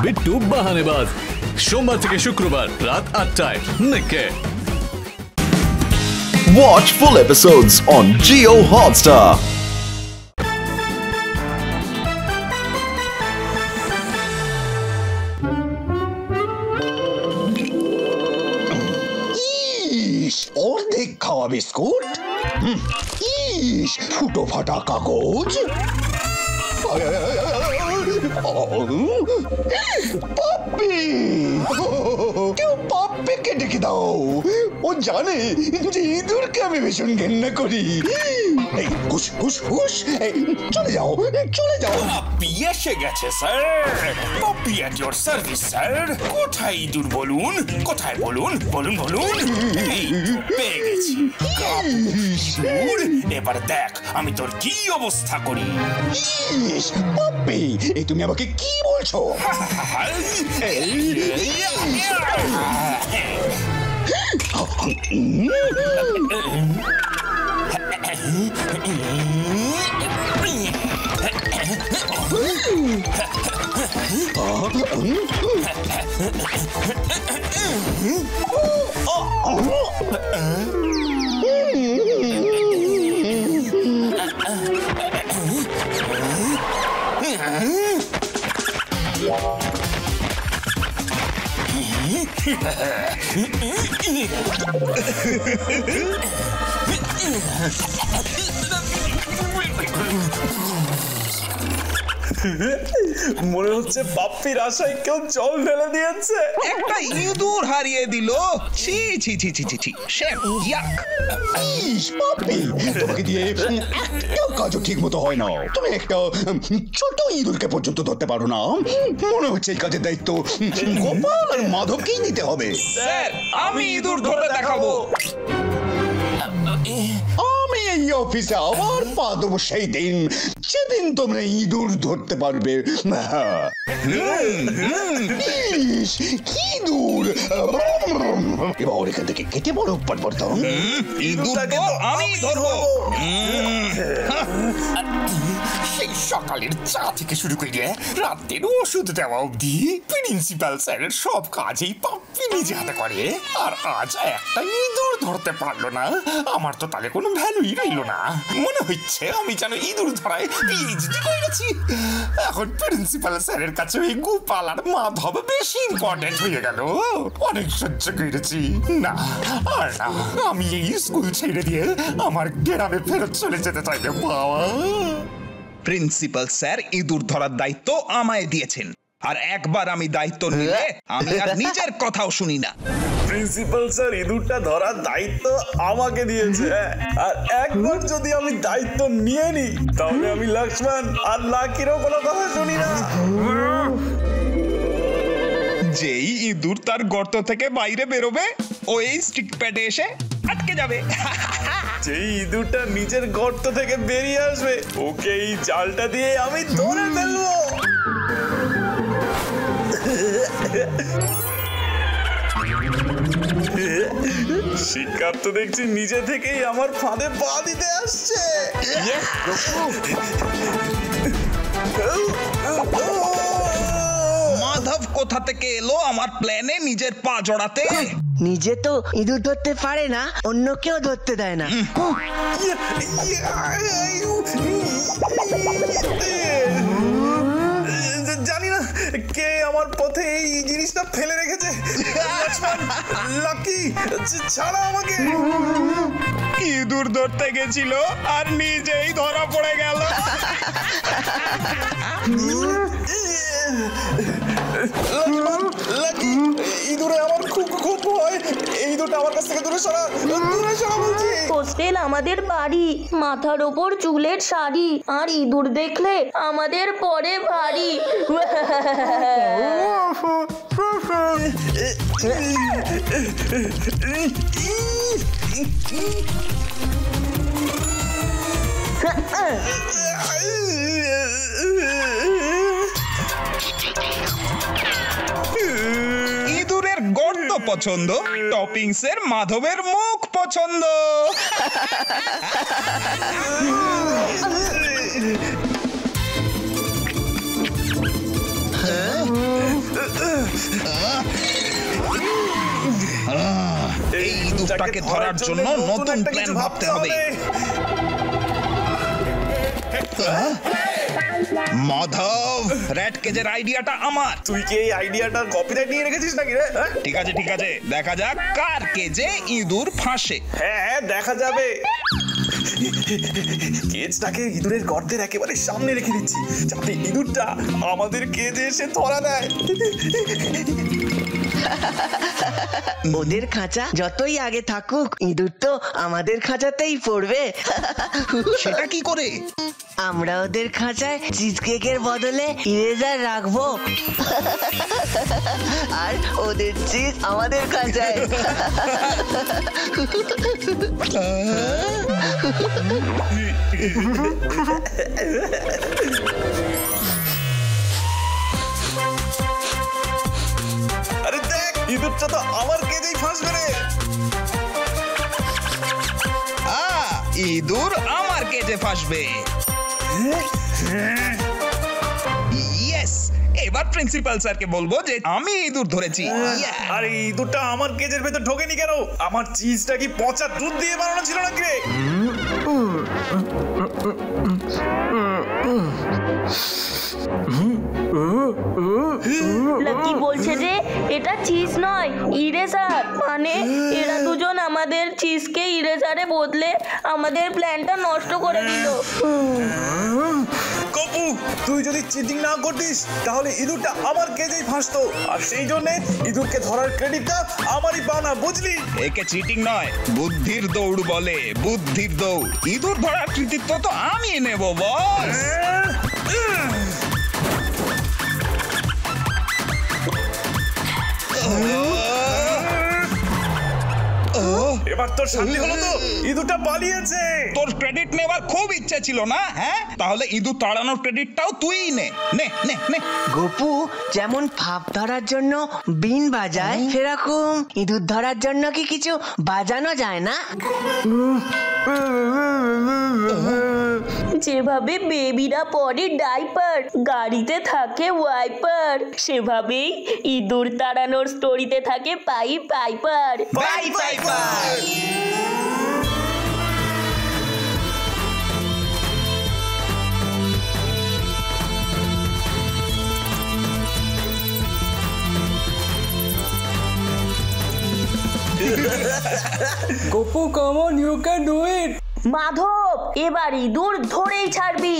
বিট্টু বাহানেবাজ, সোমবার থেকে শুক্রবার রাত 8টায় নিকে। Watch full episodes on Jio Hotstar. অর্ধেক খাওয়া বিস্কুট, ফুটো ফাটা কাগজ, পাপ্পি, কেউ পাপ্পিকে ডেকে দাও। ও জানে যে ইঁদুরকে আমি ভীষণ ঘেন্না করি। এই হুশ হুশ হুশ, চলে যাও চলে যাও। পাপ্পি এসে গেছে sir, puppy at your service sir. কোথায় ইঁদুর বলুন, কোথায় বলুন বলুন বলুন। এই পেয়ে গেছি ইঁদুর, এবার দেখ আমি তোর কি অবস্থা করি। পাপ্পি, এই তুমি আমাকে কি বলছো? মনে হচ্ছে পাপ্পির আশায় কেউ জল ঢেলে দিয়েছে। একটা ইঁদুর হারিয়ে দিল। ছি ছি ছি ছি ছি ছি, ইয়াক। পাপ্পি, তোমাকে দিয়ে একটাও কাজও ঠিক মতো হয় না। তুমি একটা ছোট ইঁদুরকে পর্যন্ত ধরতে পারো না। মনে হচ্ছে এই কাজের দায়িত্ব গোপাল আর মাধবকেই নিতে হবে। স্যার, আমি ইঁদুর ধরে দেখাবো। আমি এই অফিসে আবার পা দেবো সেই দিন যেদিন তোমরা ইঁদুর ধরতে পারবে। কি দূর, এবার এখান থেকে কেটে বড় পরিবর্তন। ইঁদুরটাকে তো আমি ধরবো। সেই সকালের চা থেকে শুরু করে রাতের ওষুধ দেওয়া অবধি প্রিন্সিপাল স্যারের সব কাজেই পাপ্পি নিজে হাতে করে। আর আজ একটা ইঁদুর ধরতে পারলো না। আমার তো তাহলে কোনো ভ্যালুই রইল না। মনে হচ্ছে আমি যেন ইঁদুর ধরায় পিএইচডি করেছি। এখন প্রিন্সিপাল স্যারের কাছে ওই গোপাল আর মাধব বেশি ইম্পর্টেন্ট হয়ে গেল। অনেক সহ্য করেছি, না আর না। আমি এই স্কুল ছেড়ে দিয়ে আমার গ্রামে ফেরত চলে যেতে চাই রে বাবা। প্রিন্সিপাল স্যার ইঁদুর ধরার দায়িত্ব আমায় দিয়েছেন, আর একবার আমি দায়িত্ব নিলে আমি আর নিজের কথাও শুনি না। প্রিন্সিপাল স্যার ইঁদুরটা ধরার দায়িত্ব আমাকে দিয়েছে, আর একবার যদি আমি দায়িত্ব নিয়ে নিই তাহলে আমি লক্ষ্মণ আর লাকিরও কোনো কথা শুনি না। যেই ইঁদুর তার গর্ত থেকে বাইরে বেরোবে, ও এই স্টিক প্যাডে এসে আটকে যাবে। যেই ইঁদুরটা নিজের গর্ত থেকে বেরিয়ে আসবে, ওকে এই জালটা দিয়ে আমি ধরে ফেলবো। শিকার তো দেখছি নিজে থেকেই আমার ফাঁদে পা দিতে আসছে। মাধব কোথা থেকে এলো আমার প্ল্যানে নিজের পা জড়াতে? নিজে তো ইঁদুর ধরতে পারে না, অন্য কেউ ধরতে দেয় না। জানি না কে আমার পথে এই জিনিসটা ফেলে রেখেছে। লাকি, ছাড়া আমাকে। ইঁদুর ধরতে গেছিল আর নিজেই ধরা পড়ে গেল। ইঁদুরে আমার খুব খুব ভয়। এই ইঁদুরটা আমার কাছ থেকে দূরে সরা, দূরে সরা বলছি। হোস্টেল আমাদের বাড়ি, মাথার ওপর চুলের শাড়ি, আর ইঁদুর দেখলে আমাদের পরে ভারী। ইঁদুরের গর্ত পছন্দ, টপিংস এর মাধবের মুখ পছন্দ। এই ইঁদুরটাকে ধরার জন্য নতুন প্ল্যান ভাবতে হবে। মাধব, র্যাট কেজের আইডিয়াটা আমার। তুই কি এই আইডিয়াটার কপিরাইট নিয়ে রেখেছিস নাকি রে? ঠিক আছে ঠিক আছে, দেখা যাক কার কেজে ইঁদুর ফাঁসে। হ্যাঁ দেখা যাবে। কেজটাকে ইঁদুরের গর্তের একেবারে সামনে রেখে দিচ্ছি, যাতে ইঁদুরটা আমাদের কেজে এসে ধরা দেয়। ওদের খাঁচা যতই আগে থাকুক, ইঁদুর তো আমাদের খাঁচাতেই পড়বে। সেটা কি করে? আমরা ওদের খাঁচায় চিজ কেকের বদলে ইরেজার রাখবো, আর ওদের চিজ আমাদের খাঁচায়। আরে দেখ, ইঁদুরটা তো আমার কেজেই ফাঁসবে রে। ইঁদুর আমার কেজে ফাঁসবে। ইয়েস, এবার প্রিন্সিপাল স্যারকে বলবো যে আমি ইঁদুর ধরেছি। আরে ইঁদুরটা আমার কেজের ভেতর ঢোকেনি কেন? আমার চিজটা কি পচা দুধ দিয়ে বানানো ছিল নাকি রে? লাকি বলছে যে এটা চিজ নয়, ইরেজার। মানে এরা দুজন আমাদের চিজকে ইরেজারে বদলে আমাদের প্ল্যানটা নষ্ট করে দিল। কপু, তুই যদি চিটিং না করতিস তাহলে ইঁদুরটা আমার কেজেই ফাঁসতো, আর সেই জন্য ইঁদুরকে ধরার ক্রেডিটটা আমারই পাওনা, বুঝলি? একে চিটিং নয়, বুদ্ধির দৌড় বলে, বুদ্ধির দৌড়। ইঁদুর ধরার কৃতিত্ব তো আমি নেব বস। এবার তোর শান্তি হলো তো? ইঁদুরটা পালিয়েছে। তোর ক্রেডিট নেবার খুব ইচ্ছে ছিল না? হ্যাঁ, তাহলে ইঁদুর তাড়ানোর ক্রেডিটটাও তুই নে। নে নে নে। গপু যেমন ফাপ ধরার জন্য বিন বাজায়, সেরকম ইঁদুর ধরার জন্য কি কিছু বাজানো যায় না? যেভাবে বেবিরা পরে ডাইপার, গাড়িতে থাকে ওয়াইপার, সেভাবেই ইঁদুর তাড়ানোর স্টোরিতে থাকে pipe piper. Bye bye bye. Gopu, come on, you can do it. Madhab, এবার ইঁদুর ধরেই ছাড়বি।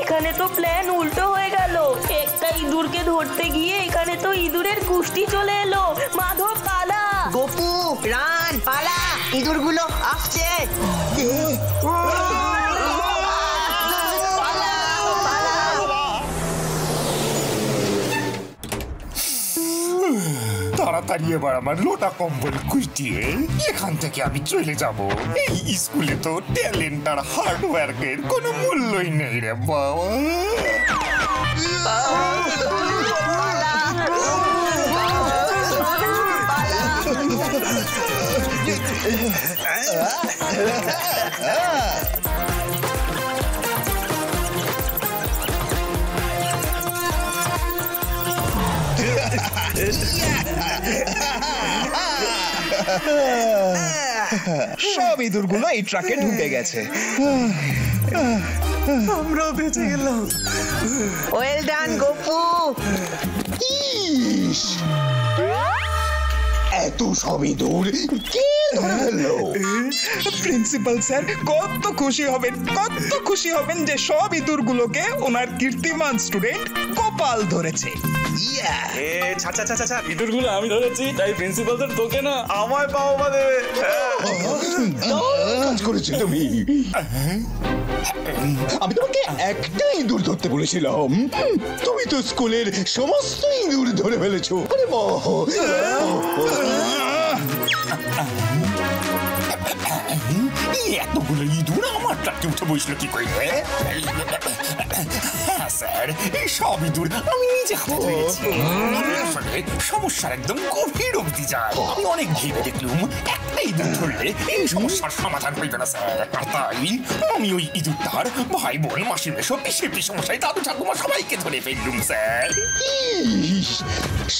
এখানে তো প্ল্যান উল্টো হয়ে গেল। একটা ইঁদুরকে ধরতে গিয়ে এখানে তো ইঁদুরের গুষ্টি চলে এলো। মাধব পালা। গপু রান, পালা, ইঁদুরগুলো আসছে। তাড়াতাড়ি এবার আমার লোটা কম্বল গুটিয়ে এখান থেকে আমি চলে যাব। এই স্কুলে তো ট্যালেন্ট আর হার্ড ওয়ার্কের কোনো মূল্যই নেই রে বাবা। সব ইঁদুরগুলো এই ট্রাকে ঢুকে গেছে। আমরা বেঁচে গেলাম। Well done Gopu. এত সব ইঁদুর কে ধরে ফেললো? প্রিন্সিপাল স্যার কত খুশি হবেন, কত খুশি হবেন যে সব ইঁদুরগুলোকে ওনার কীর্তিমান স্টুডেন্ট গোপাল ধরেছে। ইঁদুরগুলো আমি ধরেছি, তাই প্রিন্সিপাল স্যার তোকে না আমায় পাওয়া দেবে। কাজ করেছো তুমি। আমি তোমাকে একটা ইঁদুর ধরতে বলেছিলাম, তুমি তো স্কুলের সমস্ত ইঁদুর ধরে ফেলেছো। আরে বাহ, এতগুলো ইঁদুর আমার ট্রাকে উঠে বসলো কি করে? হ্যাঁ স্যার, স্যার এই সব ইঁদুর আমি নিজে হাতে ধরেছি। আসলে সমস্যার একদম গভীর অবধি যায়। আমি অনেক ভেবে দেখলুম একটা ইঁদুর ধরলে এই সমস্যার সমাধান হইবে না স্যার। আর তাই আমি ওই ইঁদুরটার ভাই বোন মাসি মেশো পিসে পিসমশাই দাদু ঠাকুমা সবাইকে ধরে ফেললুম স্যার। ইস,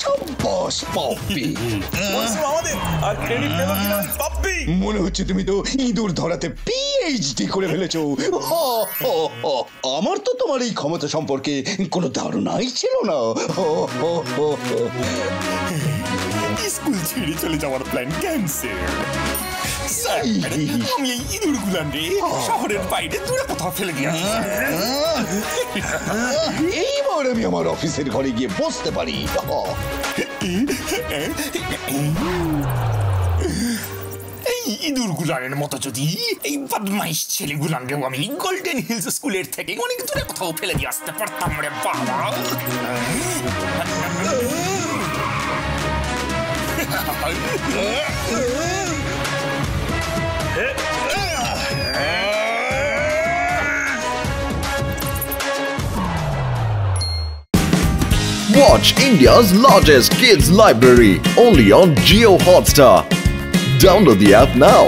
সাব্বাস পাপ্পি। আমাদের আর ক্রেডিট পেল কিনা পাপ্পি? মনে হচ্ছে তুমি তো ইঁদুর ধরাতে পিএইচডি করে ফেলেছো। আমার তো তোমার এই ক্ষমতা সম্পর্কে কোনো ধারণাই ছিল না। স্কুল ছেড়ে চলে যাওয়ার প্ল্যান ক্যান্সেল। স্যার আমি এই ইঁদুর গুলান্ডে শহরের বাইরে দূরে কোথাও ফেলে দিয়েছি। এইবার আমি আমার অফিসের ঘরে গিয়ে বসতে পারি। এই ইঁদুর গুলানের মতো যদি এই বদমাইশ ছেলে গুলানকেও আমি গোল্ডেন হিলস স্কুলের থেকে অনেক দূরে কোথাও ফেলে দিয়ে আসতে পারতাম রে বাবা। Watch India's largest kids library only on Jio Hotstar. Download the app now.